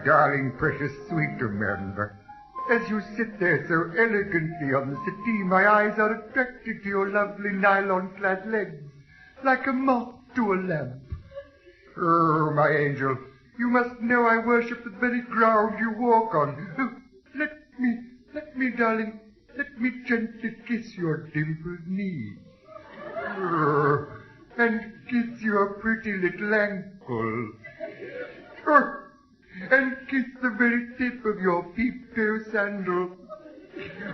darling, precious, sweet Amanda. As you sit there so elegantly on the settee, my eyes are attracted to your lovely nylon-clad legs, like a moth to a lamp. Oh, my angel, you must know I worship the very ground you walk on. Oh, let me, darling, let me gently kiss your dimpled knee. Oh, and kiss your pretty little ankle. Oh, and kiss the very tip of your peep-toe sandal.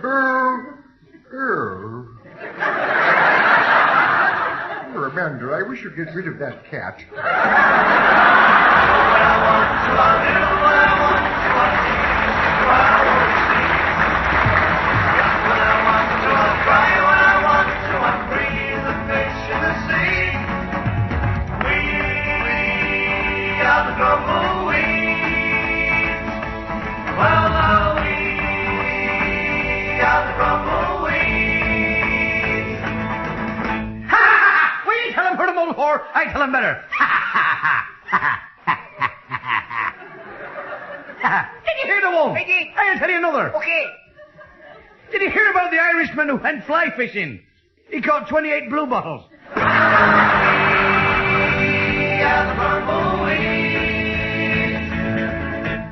Oh. Oh, Amanda, I wish you'd get rid of that cat. I tell him better. Did you hear the one? I did. I'll tell you another. Okay. Did you hear about the Irishman who went fly fishing? He caught 28 blue bottles.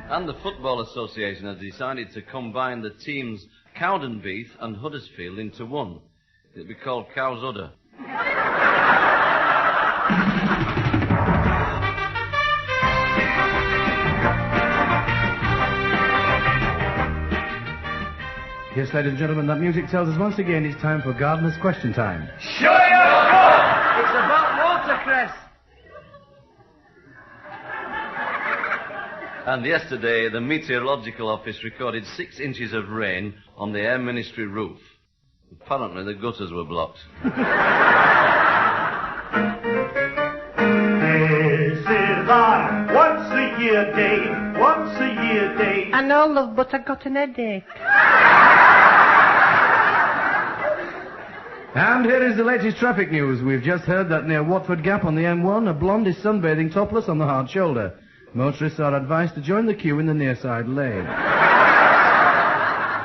And the Football Association has decided to combine the teams Cowdenbeath and Huddersfield into one. It'll be called Cow's Udder. Yes, ladies and gentlemen, that music tells us once again it's time for Gardener's Question Time. Sure you go! It's about watercress. And yesterday, the Meteorological Office recorded 6 inches of rain on the Air Ministry roof. Apparently, the gutters were blocked. This is our once-a-year day. I know, love, but I got an headache. And here is the latest traffic news. We've just heard that near Watford Gap on the M1, a blonde is sunbathing topless on the hard shoulder. Motorists are advised to join the queue in the near side lane.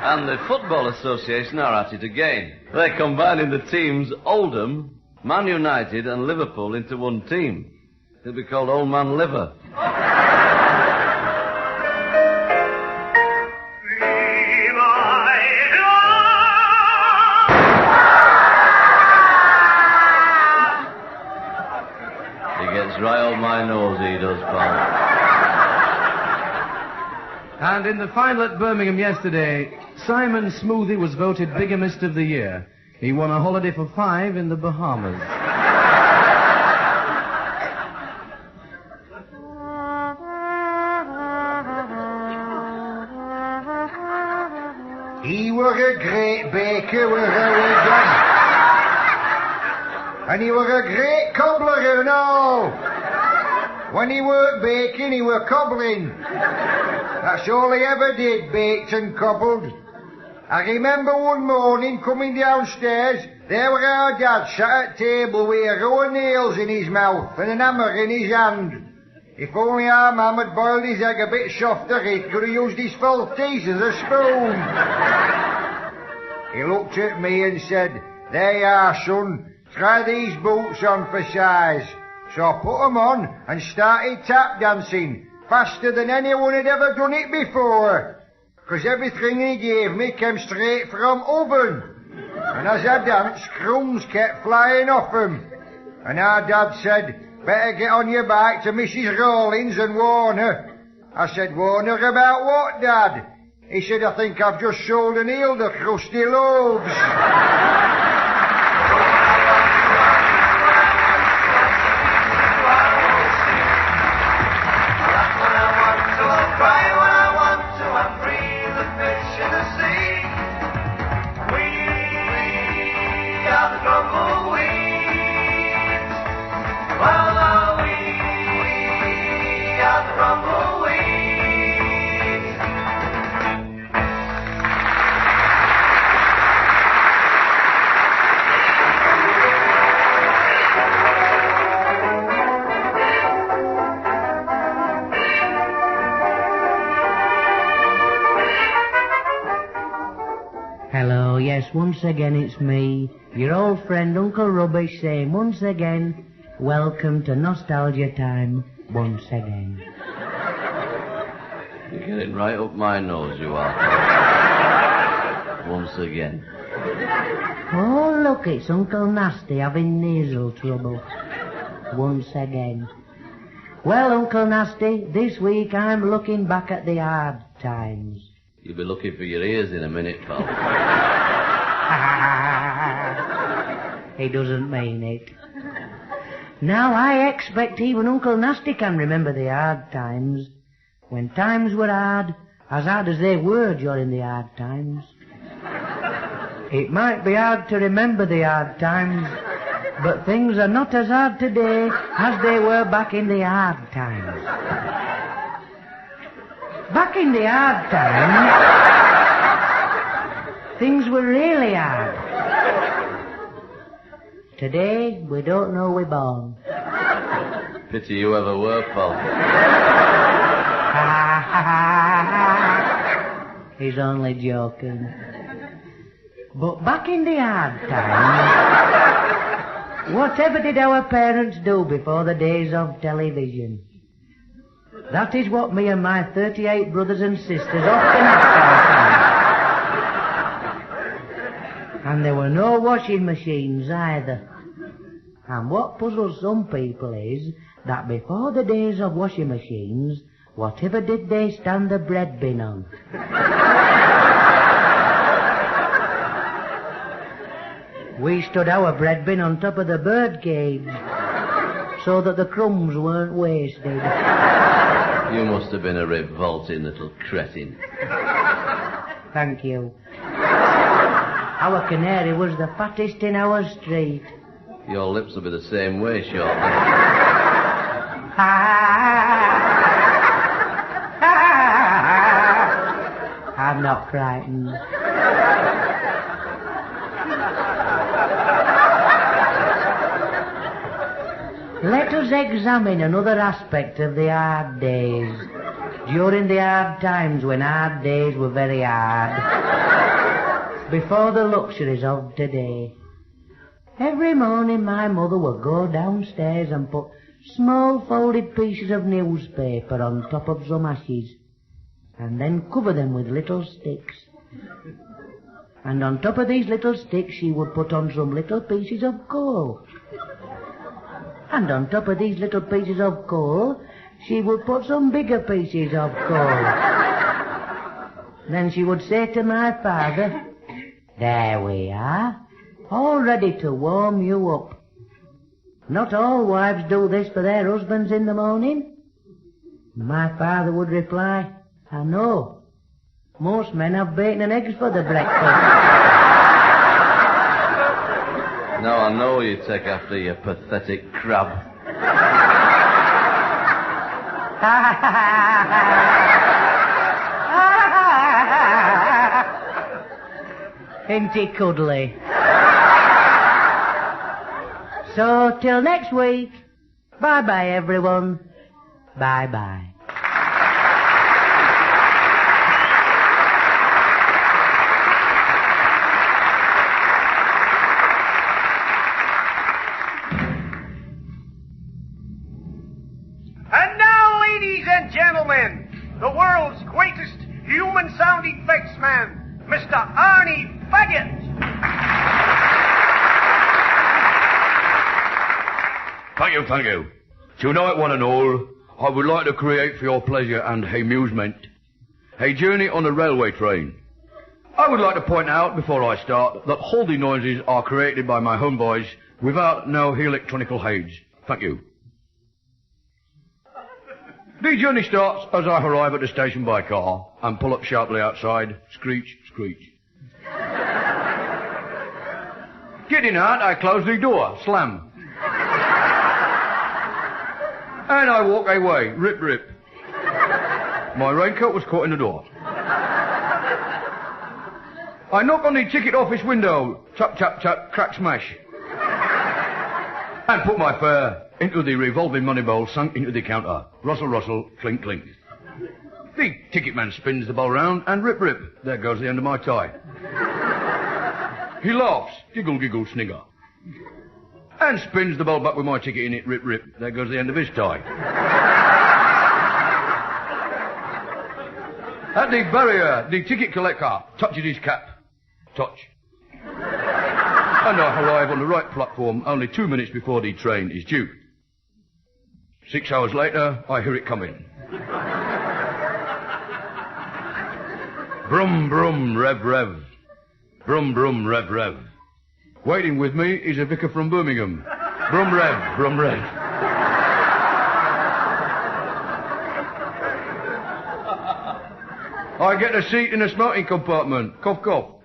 And the Football Association are at it again. They're combining the teams Oldham, Man United and Liverpool into one team. It'll be called Old Man Liver. Right on my nose, he does, pal. And in the final at Birmingham yesterday, Simon Smoothie was voted bigamist of the year. He won a holiday for 5 in the Bahamas. He was a great baker, was a and he was a great cobbler, you know. When he weren't baking, he were cobbling. That's all he ever did, baked and cobbled. I remember one morning coming downstairs, there were our dad sat at table with a row of nails in his mouth and an hammer in his hand. If only our mam had boiled his egg a bit softer, he could have used his false teeth as a spoon. He looked at me and said, "There you are, son. Try these boots on for size." So I put 'em on and started tap dancing, faster than anyone had ever done it before. 'Cause everything he gave me came straight from oven. And as I danced, crumbs kept flying off 'em. And our dad said, "Better get on your bike to Mrs. Rawlins and warn her." I said, "Warn her about what, Dad?" He said, "I think I've just sold an eel the crusty loaves." yes, once again it's me, your old friend Uncle Rubbish, saying once again, welcome to Nostalgia Time, once again. You're getting right up my nose, you are. Once again. Oh, look, it's Uncle Nasty having nasal trouble. Once again. Well, Uncle Nasty, this week I'm looking back at the hard times. You'll be looking for your ears in a minute, pal. He doesn't mean it. Now, I expect even Uncle Nasty can remember the hard times. When times were hard as they were during the hard times. It might be hard to remember the hard times, but things are not as hard today as they were back in the hard times. Back in the hard times, things were really hard. Today, we don't know we're born. Pity you ever were, pal. He's only joking. But back in the hard times, whatever did our parents do before the days of television? That is what me and my 38 brothers and sisters often asked ourselves. And there were no washing machines either. And what puzzles some people is that before the days of washing machines, whatever did they stand the bread bin on? We stood our bread bin on top of the bird cage so that the crumbs weren't wasted. You must have been a revolting little cretin. Thank you. Our canary was the fattest in our street. Your lips will be the same way shortly. I'm not frightened. Let us examine another aspect of the hard days. During the hard times when hard days were very hard. Before the luxuries of today. Every morning my mother would go downstairs and put small folded pieces of newspaper on top of some ashes. And then cover them with little sticks. And on top of these little sticks she would put on some little pieces of coal. And on top of these little pieces of coal, she would put some bigger pieces of coal. Then she would say to my father, there we are, all ready to warm you up. Not all wives do this for their husbands in the morning. My father would reply, I know. Most men have bacon and eggs for the breakfast. Now I know you take after your pathetic crab. Ain't he cuddly? So, till next week, bye-bye, everyone. Bye-bye. And now, ladies and gentlemen, the world's greatest human sound effects man, Mr. Arnie Faggot. Thank you. Tonight, one and all, I would like to create for your pleasure and amusement a journey on a railway train. I would like to point out before I start that all the noises are created by my home voice without no electronical aids. Thank you. The journey starts as I arrive at the station by car and pull up sharply outside. Screech, screech. Getting out, I close the door. Slam. And I walk away. Rip, rip. My raincoat was caught in the door. I knock on the ticket office window. Tap, tap, tap, crack, smash. And put my fare into the revolving money bowl sunk into the counter. Rustle, rustle, clink, clink. The ticket man spins the bowl round and rip, rip. There goes the end of my tie. He laughs. Giggle, giggle, snigger. And spins the ball back with my ticket in it. Rip, rip. There goes the end of his tie. At the barrier, the ticket collector touches his cap. Touch. And I arrive on the right platform only 2 minutes before the train is due. 6 hours later, I hear it coming. Brum, brum, rev, rev. Brum, brum, rev, rev. Waiting with me is a vicar from Birmingham. Brum, rev, brum, rev. I get a seat in the smoking compartment. Cough, cough.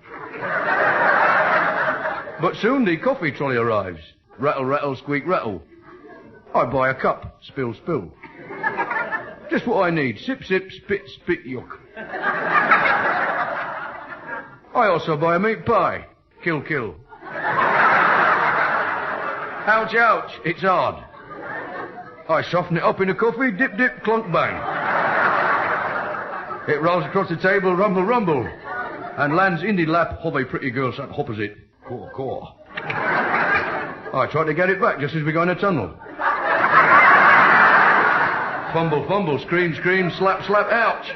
But soon the coffee trolley arrives. Rattle, rattle, squeak, rattle. I buy a cup. Spill, spill. Just what I need. Sip, sip, spit, spit, yuck. I also buy a meat pie. Kill, kill. Ouch, ouch. It's hard. I soften it up in a coffee. Dip, dip, clunk, bang. It rolls across the table, rumble, rumble, and lands in the lap of a pretty girl sat opposite. Caw, caw. I try to get it back just as we go in a tunnel. Fumble, fumble, scream, scream, slap, slap, ouch.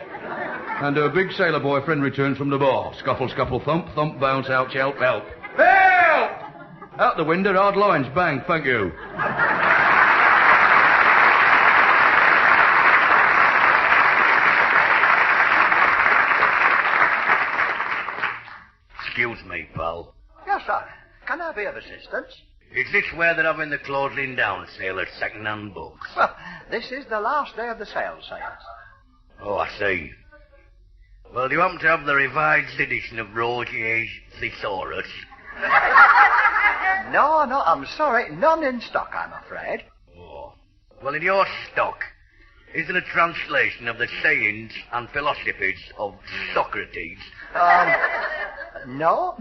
And her big sailor boyfriend returns from the bar. Scuffle, scuffle, thump, thump, bounce, ouch, help, help. Help! Out the window, hard lines, bang, thank you. Excuse me, pal. Yes, sir. Can I be of assistance? Is this where they're having the closing down sale of second-hand books? Well, this is the last day of the sale, sales. Oh, I see. Well, do you happen to have the revised edition of Rogier's Thesaurus? No, I'm sorry. None in stock, I'm afraid. Oh. Well, in your stock, isn't a translation of the sayings and philosophies of Socrates? No,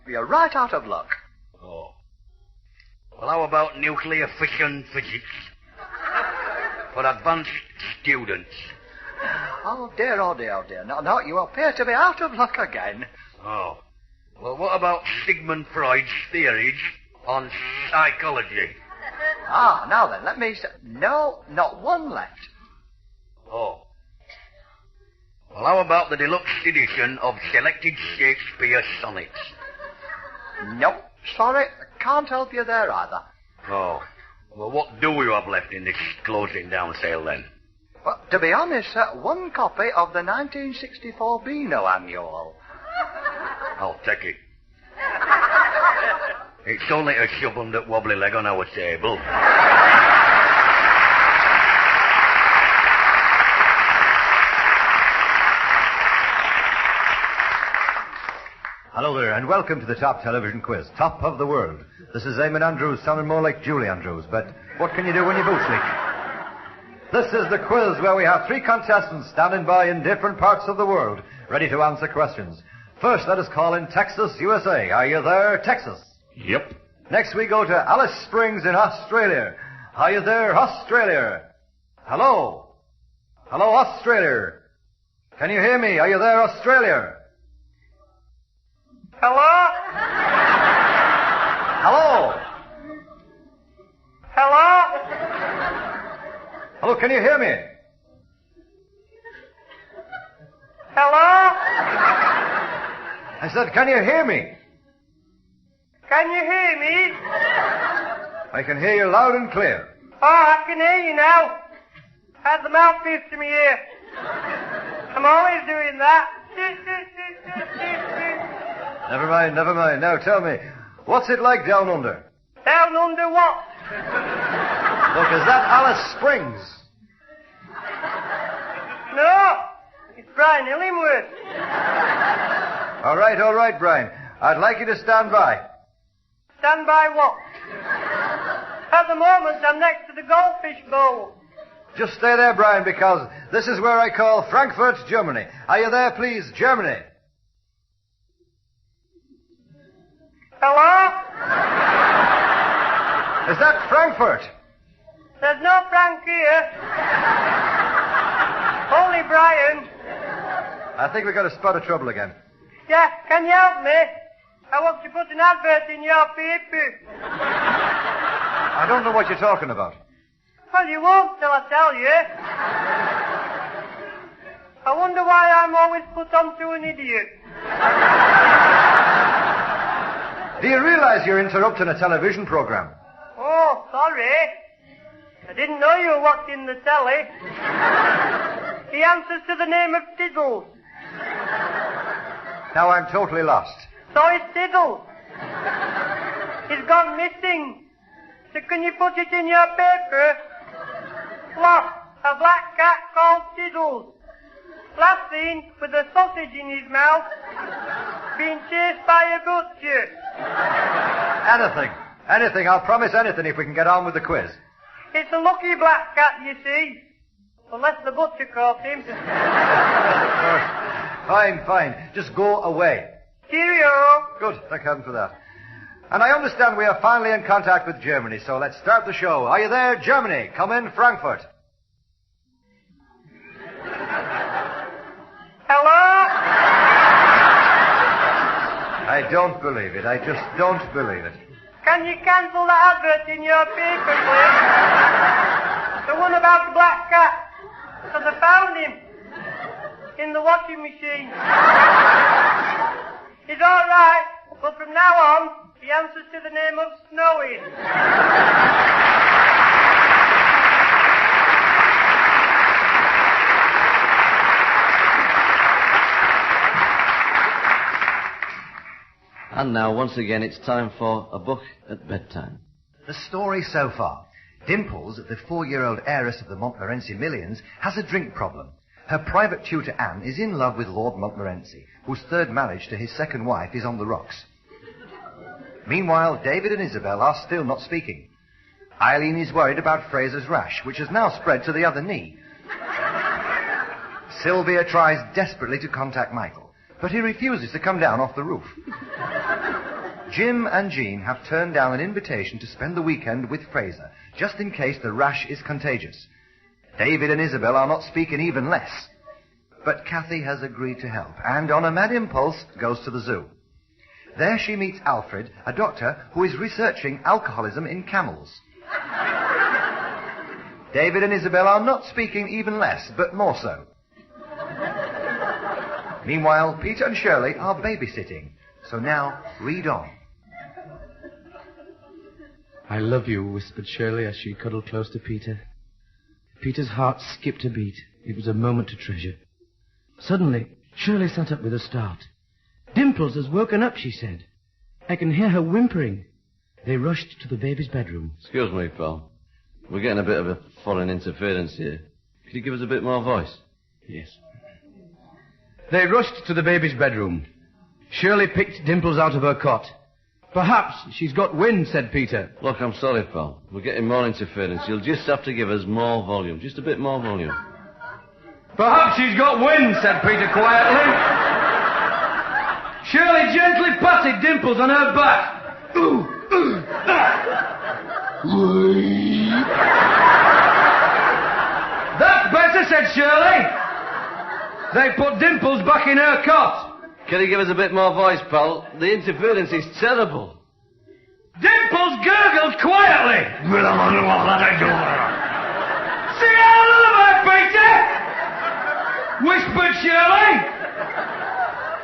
you're right out of luck. Oh. Well, how about nuclear fission physics? For advanced students. Oh, dear, oh, dear, oh, dear. No, you appear to be out of luck again. Oh. Well, what about Sigmund Freud's theories on psychology? Ah, now then, let me say... No, not one left. Oh. Well, how about the deluxe edition of selected Shakespeare sonnets? Nope. Sorry, can't help you there either. Oh. Well, what do you have left in this closing down sale, then? Well, to be honest, sir, one copy of the 1964 Beano Annual. I'll take it. It's only a shuffled up wobbly leg on our table. Hello there, and welcome to the Top Television Quiz, Top of the World. This is Eamon Andrews, sounding more like Julie Andrews, but what can you do when your boots leak? This is the quiz where we have 3 contestants standing by in different parts of the world, ready to answer questions. First, let us call in Texas, USA. Are you there, Texas? Yep. Next, we go to Alice Springs in Australia. Are you there, Australia? Hello? Hello, Australia? Can you hear me? Are you there, Australia? Hello? Hello? Hello? Hello, can you hear me? Hello? I said, can you hear me? Can you hear me? I can hear you loud and clear. Oh, I can hear you now. Had the mouthpiece to me ear. I'm always doing that. Never mind, never mind. Now tell me, what's it like down under? Down under what? Look, is that Alice Springs? No, it's Brian Illingworth. All right, Brian. I'd like you to stand by. Stand by what? At the moment, I'm next to the goldfish bowl. Just stay there, Brian, because this is where I call Frankfurt, Germany. Are you there, please, Germany? Hello? Is that Frankfurt? There's no Frank here. Only Brian. I think we've got a spot of trouble again. Yeah, can you help me? I want to put an advert in your paper. I don't know what you're talking about. Well, you won't till I tell you. I wonder why I'm always put on to an idiot. Do you realize you're interrupting a television program? Oh, sorry. I didn't know you were watching the telly. He answers to the name of Tiddles. Now I'm totally lost. So is Tiddles. He's gone missing. So can you put it in your paper? Lost, a black cat called Tiddles. Last seen with a sausage in his mouth, being chased by a butcher. Anything. I'll promise anything if we can get on with the quiz. It's a lucky black cat, you see. Unless the butcher caught him. Fine. Just go away. Cheerio. Good, thank heaven for that. And I understand we are finally in contact with Germany, so let's start the show. Are you there, Germany? Come in, Frankfurt. Hello? I don't believe it. I just don't believe it. Can you cancel the advert in your paper, please? The one about the black cat. Because I found him in the washing machine. He's all right, but from now on, he answers to the name of Snowy. And now, once again, it's time for a book at bedtime. The story so far. Dimples, the 4-year-old heiress of the Montmorency millions, has a drink problem. Her private tutor Anne is in love with Lord Montmorency, whose third marriage to his second wife is on the rocks. Meanwhile, David and Isabel are still not speaking. Eileen is worried about Fraser's rash, which has now spread to the other knee. Sylvia tries desperately to contact Michael, but he refuses to come down off the roof. Jim and Jean have turned down an invitation to spend the weekend with Fraser, just in case the rash is contagious. David and Isabel are not speaking even less. But Kathy has agreed to help, and on a mad impulse, goes to the zoo. There she meets Alfred, a doctor who is researching alcoholism in camels. David and Isabel are not speaking even less, but more so. Meanwhile, Peter and Shirley are babysitting. So now, read on. I love you, whispered Shirley as she cuddled close to Peter. Peter's heart skipped a beat. It was a moment to treasure. Suddenly, Shirley sat up with a start. Dimples has woken up, she said. I can hear her whimpering. They rushed to the baby's bedroom. Excuse me, pal. We're getting a bit of a foreign interference here. Could you give us a bit more voice? Yes. They rushed to the baby's bedroom. Shirley picked Dimples out of her cot. Perhaps she's got wind, said Peter. Look, I'm sorry, pal. We're getting more interference. You'll just have to give us more volume. Just a bit more volume. Perhaps she's got wind, said Peter quietly. Shirley gently patted Dimples on her back. That's better, said Shirley. They put Dimples back in her cot. Can you give us a bit more voice, pal? The interference is terrible. Dimples gurgled quietly. Sing out a lullaby, Peter! Whispered Shirley.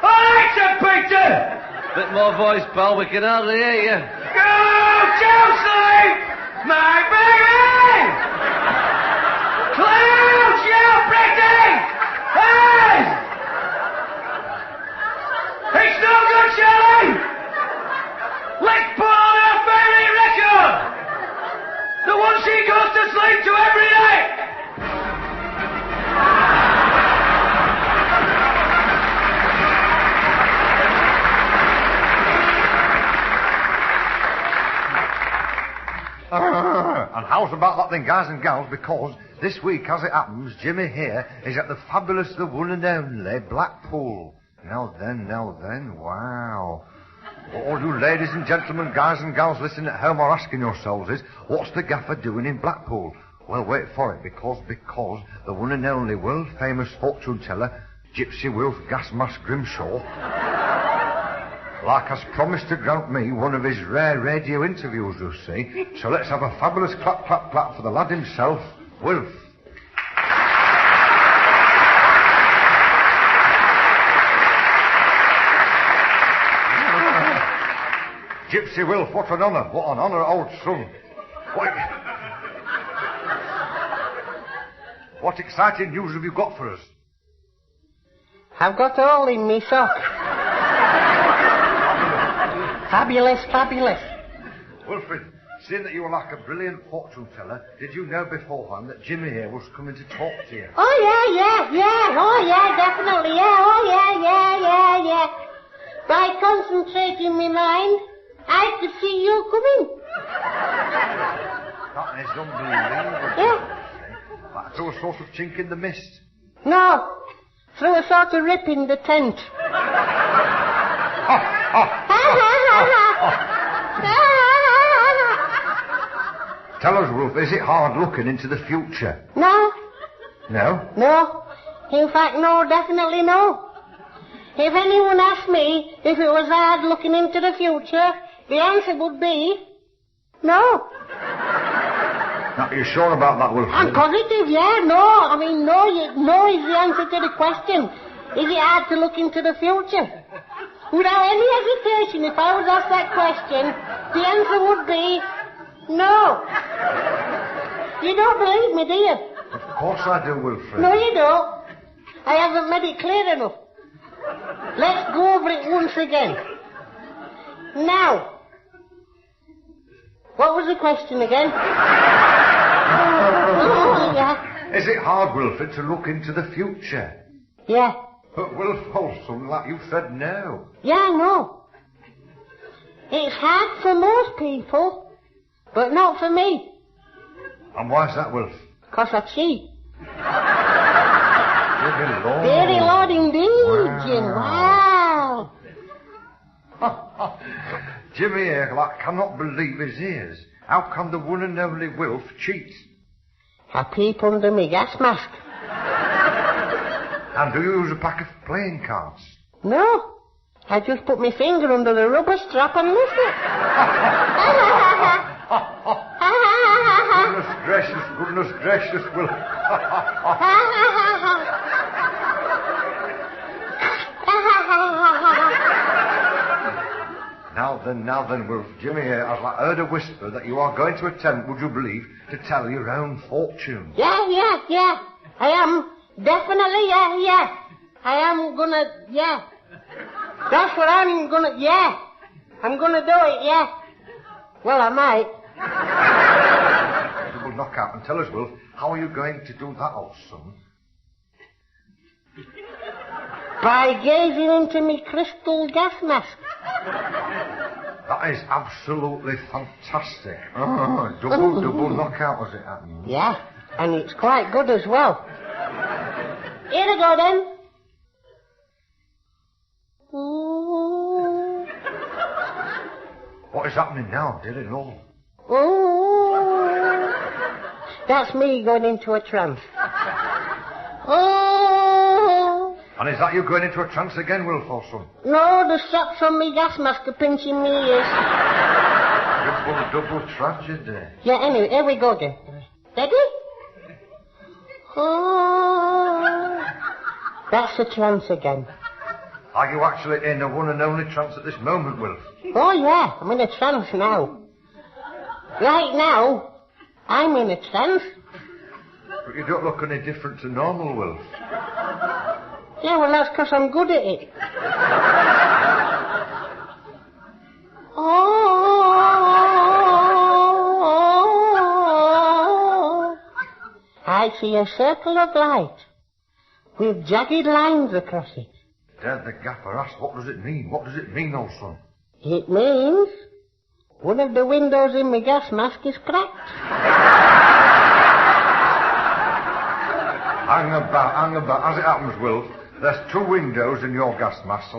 All right, said Peter. Bit more voice, pal. We can hardly hear you. Go to sleep, my baby! Close your pretty eyes! It's no good, Shirley! Let's put on her fairy record! The one she goes to sleep to every night! And how's about that then, guys and gals, because this week, as it happens, Jimmy here is at the fabulous, the one and only Blackpool. Now then, wow. All you ladies and gentlemen, guys and gals listening at home are asking yourselves is, what's the gaffer doing in Blackpool? Well, wait for it, because the one and only world-famous fortune teller, Gypsy Wilf Gas Mask Grimshaw, Like has promised to grant me one of his rare radio interviews, you see. So let's have a fabulous clap, clap, clap for the lad himself, Wilf. Gypsy Wilf, what an honour, old son. What exciting news have you got for us? I've got all in me sock. Fabulous, fabulous. Wilfred, seeing that you were like a brilliant fortune teller, did you know beforehand that Jimmy here was coming to talk to you? Oh, yeah. Oh, yeah, definitely, yeah. Oh, yeah. By concentrating my mind, I could see you coming. That is unbelievable. Yeah. Like through a sort of chink in the mist. No, through a sort of rip in the tent. Tell us, Wolf, is it hard looking into the future? No. No? No. In fact, no, definitely no. If anyone asked me if it was hard looking into the future, the answer would be no. Now, are you sure about that, Wilfred? I'm positive, yeah, no. I mean, no is the answer to the question. Is it hard to look into the future? Without any hesitation, if I was asked that question, the answer would be no. You don't believe me, do you? Of course I do, Wilfred. No, you don't. I haven't made it clear enough. Let's go over it once again. Now, what was the question again? Oh, yeah. Is it hard, Wilfred, to look into the future? Yeah. But Wilf, something like you said no. Yeah, no. It's hard for most people, but not for me. And why's that, Wilf? 'Cause I cheat. Very Lord. Very Lord indeed, Jim. Wow. Jimmy here, I cannot believe his ears. How can the one and only Wilf cheat? I peep under me gas mask. And do you use a pack of playing cards? No. I just put my finger under the rubber strap and lift it. Goodness gracious, Wilf. Now then, Wilf, Jimmy here, I've heard a whisper that you are going to attempt, would you believe, to tell your own fortune. Yeah. I am. Definitely, yeah. I am gonna, yeah. That's what I'm gonna, yeah. I'm gonna do it, yeah. Well, I might. Double knockout. And tell us, Wilf, how are you going to do that, old son? By gazing into me crystal gas mask. That is absolutely fantastic. Oh, double knockout as it happens. Yeah, and it's quite good as well. Here we go then. Ooh. What is happening now, dear Lord? Ooh. That's me going into a trance. Ooh. And is that you going into a trance again, Wilf, or son? No, the straps on me gas mask are pinching me ears. Double tragedy. Yeah, anyway, here we go then. Ready? Oh, that's a trance again. Are you actually in a one and only trance at this moment, Wilf? Oh, yeah, I'm in a trance now. Right now, I'm in a trance. But you don't look any different to normal, Wilf. Yeah, well, that's 'cause I'm good at it. Oh, I see a circle of light with jagged lines across it. Dad the gaffer asked, what does it mean? What does it mean, old son? It means one of the windows in my gas mask is cracked. Hang about. As it happens, Wilf, there's two windows in your gas mask, so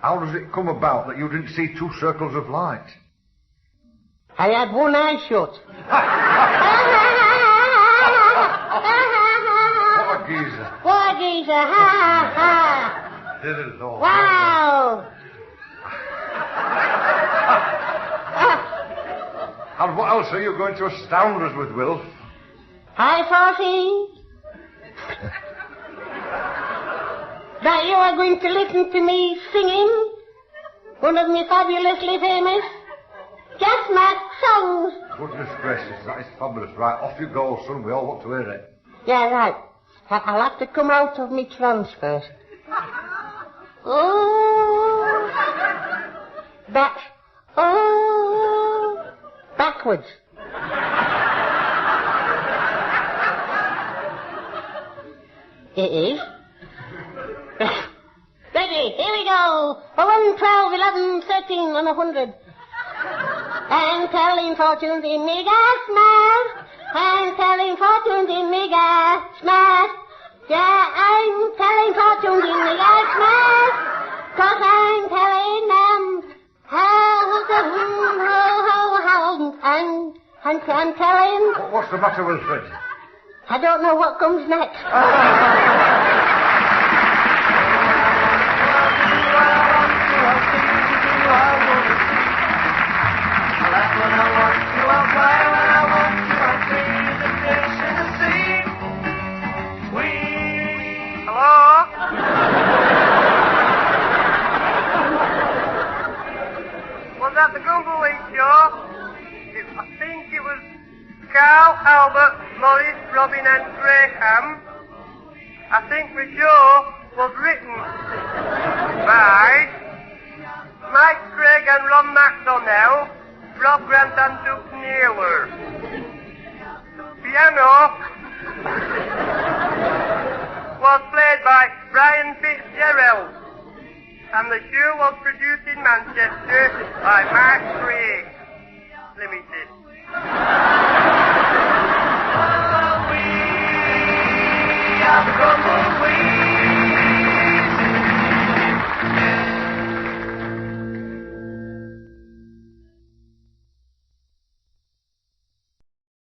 how does it come about that you didn't see two circles of light? I had one eye shut. What a geezer. What a geezer, ha. Dear Lord. Wow. And what else are you going to astound us with, Wilf? I foresee that you are going to listen to me singing one of my fabulously famous Gas Mask songs. Goodness gracious, that is fabulous. Right, off you go, son. We all want to hear it. Yeah, right. I'll have to come out of me trance first. Oh, backwards. It is. Ready, here we go. 1, 12, 11, 13, and 100. I'm telling fortunes in me gas mask. I'm telling fortunes in me gas mask. Yeah, I'm telling fortunes in me gas mask. 'Cause I'm telling them how I'm telling. What's the matter, Wilfred? I don't know what comes next. Was that the Grumbleweed show? I think it was Carl, Albert, Maurice, Robin and Graham. I think the show was written by Mike Craig and Ron McDonnell, Rob Grant and Duke NAYLOR. Piano was played by Brian Fitzgerald. And the show was produced in Manchester by Mark Craig.